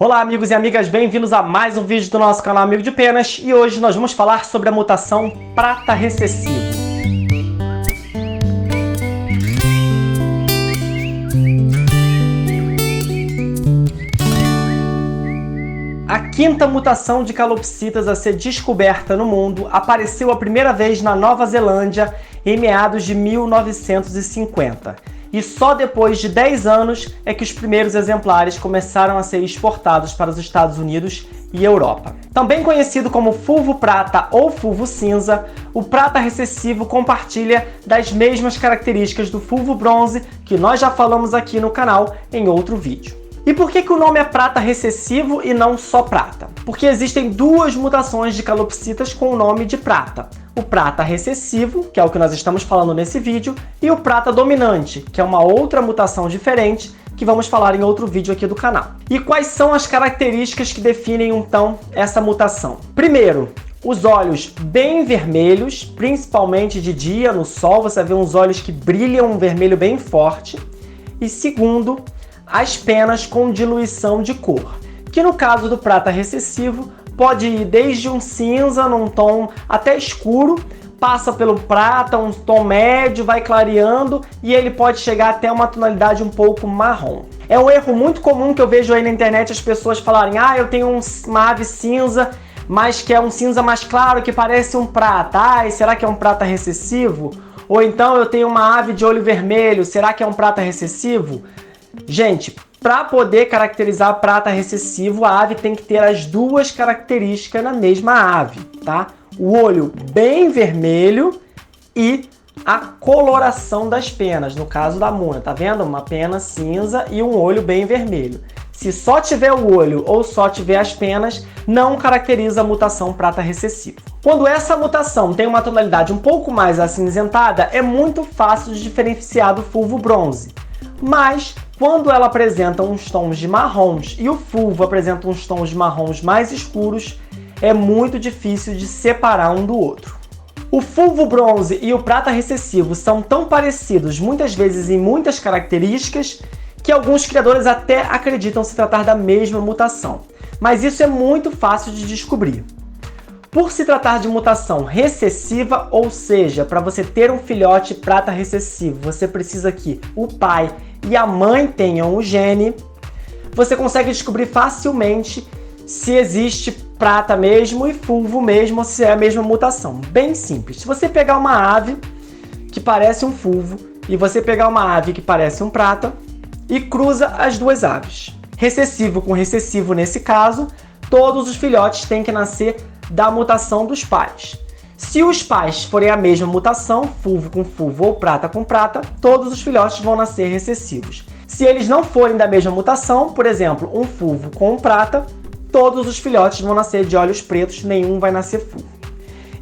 Olá amigos e amigas, bem-vindos a mais um vídeo do nosso canal Amigo de Penas e hoje nós vamos falar sobre a mutação prata recessivo. A quinta mutação de calopsitas a ser descoberta no mundo apareceu a primeira vez na Nova Zelândia em meados de 1950. E só depois de 10 anos é que os primeiros exemplares começaram a ser exportados para os Estados Unidos e Europa. Também conhecido como fulvo prata ou fulvo cinza, o prata recessivo compartilha das mesmas características do fulvo bronze que nós já falamos aqui no canal em outro vídeo. E por que o nome é prata recessivo e não só prata? Porque existem duas mutações de calopsitas com o nome de prata. O prata recessivo, que é o que nós estamos falando nesse vídeo, e o prata dominante, que é uma outra mutação diferente que vamos falar em outro vídeo aqui do canal. E quais são as características que definem então essa mutação? Primeiro, os olhos bem vermelhos, principalmente de dia, no sol, você vê uns olhos que brilham um vermelho bem forte. E segundo, as penas com diluição de cor, que no caso do prata recessivo pode ir desde um cinza num tom até escuro, passa pelo prata, um tom médio, vai clareando e ele pode chegar até uma tonalidade um pouco marrom. É um erro muito comum que eu vejo aí na internet as pessoas falarem: eu tenho uma ave cinza, mas que é um cinza mais claro que parece um prata. Será que é um prata recessivo? Ou então eu tenho uma ave de olho vermelho, será que é um prata recessivo? Gente, para poder caracterizar prata recessivo, a ave tem que ter as duas características na mesma ave, tá? O olho bem vermelho e a coloração das penas, no caso da Muna, tá vendo? Uma pena cinza e um olho bem vermelho. Se só tiver o olho ou só tiver as penas, não caracteriza a mutação prata recessivo. Quando essa mutação tem uma tonalidade um pouco mais acinzentada, é muito fácil de diferenciar do fulvo bronze. Mas quando ela apresenta uns tons de marrons e o fulvo apresenta uns tons de marrons mais escuros, é muito difícil de separar um do outro. O fulvo bronze e o prata recessivo são tão parecidos, muitas vezes em muitas características, que alguns criadores até acreditam se tratar da mesma mutação. Mas isso é muito fácil de descobrir. Por se tratar de mutação recessiva, ou seja, para você ter um filhote prata recessivo, você precisa que o pai e a mãe tenham o gene, você consegue descobrir facilmente se existe prata mesmo e fulvo mesmo, ou se é a mesma mutação. Bem simples. Se você pegar uma ave que parece um fulvo e você pegar uma ave que parece um prata e cruza as duas aves, recessivo com recessivo nesse caso, todos os filhotes têm que nascer da mutação dos pais. Se os pais forem a mesma mutação, fulvo com fulvo ou prata com prata, todos os filhotes vão nascer recessivos. Se eles não forem da mesma mutação, por exemplo, um fulvo com um prata, todos os filhotes vão nascer de olhos pretos, nenhum vai nascer fulvo.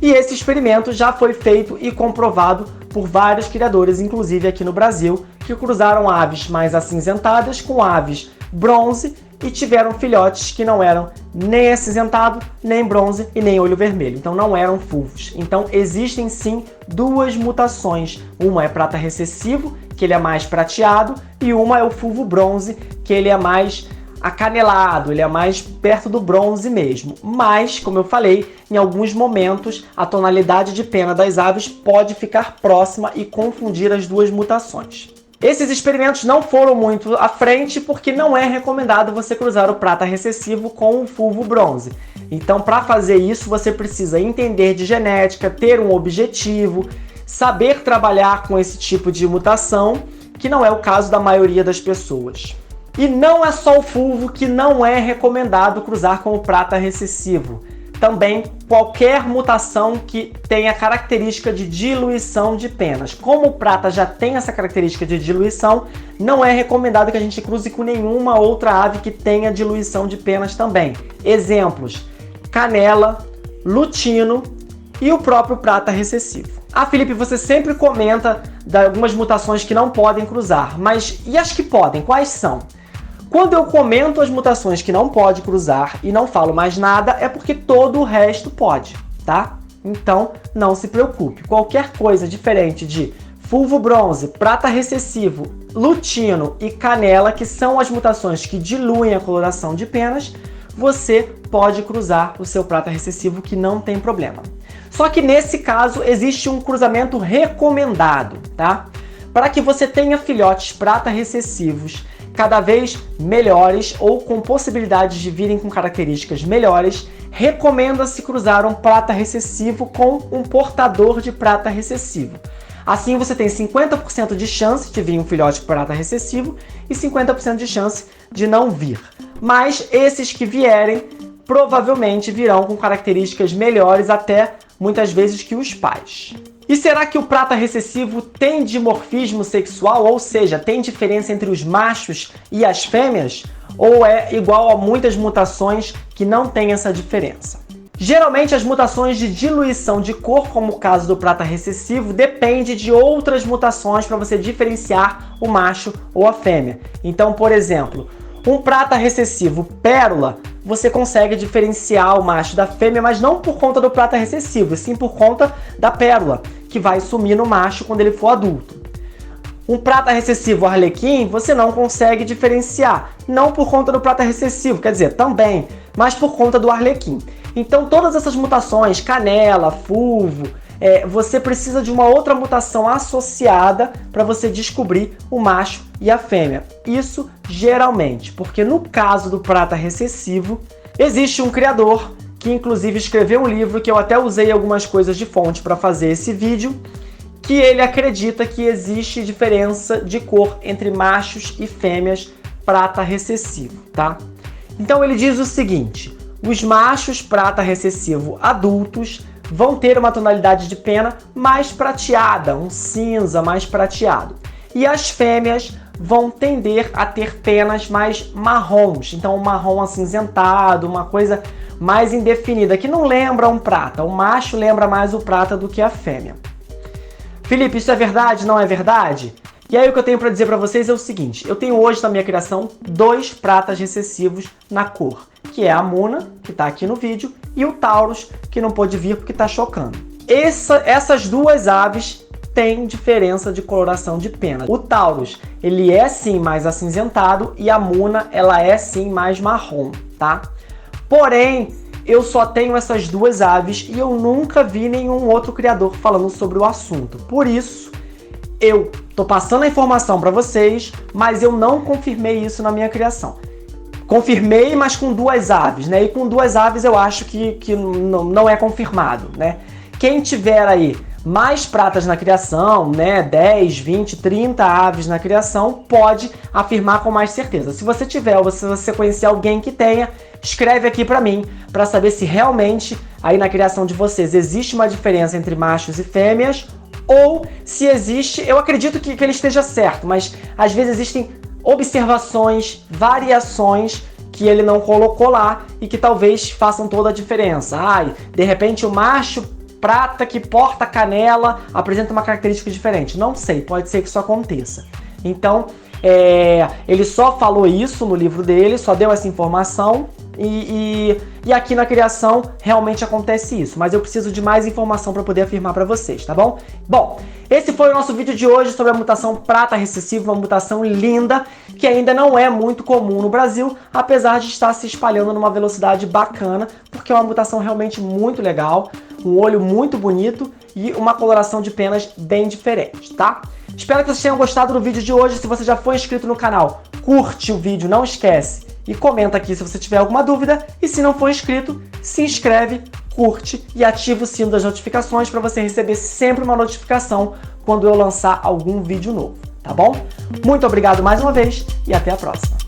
E esse experimento já foi feito e comprovado por vários criadores, inclusive aqui no Brasil, que cruzaram aves mais acinzentadas com aves bronze e tiveram filhotes que não eram nem acinzentado, nem bronze e nem olho vermelho. Então não eram fulvos. Então existem sim duas mutações. Uma é prata recessivo, que ele é mais prateado, e uma é o fulvo bronze, que ele é mais acanelado, ele é mais perto do bronze mesmo. Mas, como eu falei, em alguns momentos a tonalidade de pena das aves pode ficar próxima e confundir as duas mutações. Esses experimentos não foram muito à frente porque não é recomendado você cruzar o prata recessivo com o fulvo bronze. Então, para fazer isso, você precisa entender de genética, ter um objetivo, saber trabalhar com esse tipo de mutação, que não é o caso da maioria das pessoas. E não é só o fulvo que não é recomendado cruzar com o prata recessivo. Também qualquer mutação que tenha característica de diluição de penas. Como o prata já tem essa característica de diluição, não é recomendado que a gente cruze com nenhuma outra ave que tenha diluição de penas também. Exemplos: canela, lutino e o próprio prata recessivo. Felipe, você sempre comenta de algumas mutações que não podem cruzar, mas e as que podem? Quais são? Quando eu comento as mutações que não pode cruzar e não falo mais nada, é porque todo o resto pode, tá? Então, não se preocupe. Qualquer coisa diferente de fulvo bronze, prata recessivo, lutino e canela, que são as mutações que diluem a coloração de penas, você pode cruzar o seu prata recessivo, que não tem problema. Só que nesse caso existe um cruzamento recomendado, tá? Para que você tenha filhotes prata recessivos cada vez melhores ou com possibilidades de virem com características melhores, recomenda-se cruzar um prata recessivo com um portador de prata recessivo. Assim você tem 50% de chance de vir um filhote prata recessivo e 50% de chance de não vir. Mas esses que vierem provavelmente virão com características melhores, até muitas vezes, que os pais. E será que o prata recessivo tem dimorfismo sexual, ou seja, tem diferença entre os machos e as fêmeas? Ou é igual a muitas mutações que não tem essa diferença? Geralmente as mutações de diluição de cor, como o caso do prata recessivo, depende de outras mutações para você diferenciar o macho ou a fêmea. Então, por exemplo, um prata recessivo pérola, você consegue diferenciar o macho da fêmea, mas não por conta do prata recessivo, sim por conta da pérola, que vai sumir no macho quando ele for adulto. Um prata recessivo arlequim, você não consegue diferenciar, não por conta do prata recessivo, quer dizer, também, mas por conta do arlequim. Então todas essas mutações, canela, fulvo, você precisa de uma outra mutação associada para você descobrir o macho e a fêmea. Isso geralmente, porque no caso do prata recessivo, existe um criador que inclusive escreveu um livro, que eu até usei algumas coisas de fonte para fazer esse vídeo, que ele acredita que existe diferença de cor entre machos e fêmeas prata recessivo, tá? Então ele diz o seguinte: os machos prata recessivo adultos vão ter uma tonalidade de pena mais prateada, um cinza mais prateado. E as fêmeas vão tender a ter penas mais marrons, então um marrom acinzentado, uma coisa mais indefinida, que não lembra um prata. O macho lembra mais o prata do que a fêmea. Felipe, isso é verdade? Não é verdade? E aí o que eu tenho para dizer para vocês é o seguinte: eu tenho hoje na minha criação 2 pratas recessivos na cor, que é a Muna, que está aqui no vídeo, e o Taurus, que não pôde vir porque está chocando. Essas duas aves têm diferença de coloração de pena. O Taurus, ele é sim mais acinzentado, e a Muna, ela é sim mais marrom, tá? Porém, eu só tenho essas duas aves e eu nunca vi nenhum outro criador falando sobre o assunto. Por isso, eu tô passando a informação para vocês, mas eu não confirmei isso na minha criação. Confirmei, mas com 2 aves, né? E com 2 aves eu acho que não é confirmado, né? Quem tiver aí mais pratas na criação, né? 10, 20, 30 aves na criação, pode afirmar com mais certeza. Se você tiver, ou se você conhecer alguém que tenha, escreve aqui para mim, para saber se realmente aí na criação de vocês existe uma diferença entre machos e fêmeas, ou se existe, eu acredito que ele esteja certo, mas às vezes existem observações, variações que ele não colocou lá e que talvez façam toda a diferença. De repente o macho prata que porta canela apresenta uma característica diferente. Não sei, pode ser que isso aconteça. Então, ele só falou isso no livro dele, só deu essa informação e aqui na criação realmente acontece isso, mas eu preciso de mais informação para poder afirmar para vocês, tá bom? Bom, esse foi o nosso vídeo de hoje sobre a mutação prata recessiva, uma mutação linda que ainda não é muito comum no Brasil, apesar de estar se espalhando numa velocidade bacana, porque é uma mutação realmente muito legal, um olho muito bonito e uma coloração de penas bem diferente, tá? Espero que vocês tenham gostado do vídeo de hoje. Se você já foi inscrito no canal, curte o vídeo, não esquece, e comenta aqui se você tiver alguma dúvida. E se não for inscrito, se inscreve, curte e ativa o sino das notificações para você receber sempre uma notificação quando eu lançar algum vídeo novo, tá bom? Muito obrigado mais uma vez e até a próxima!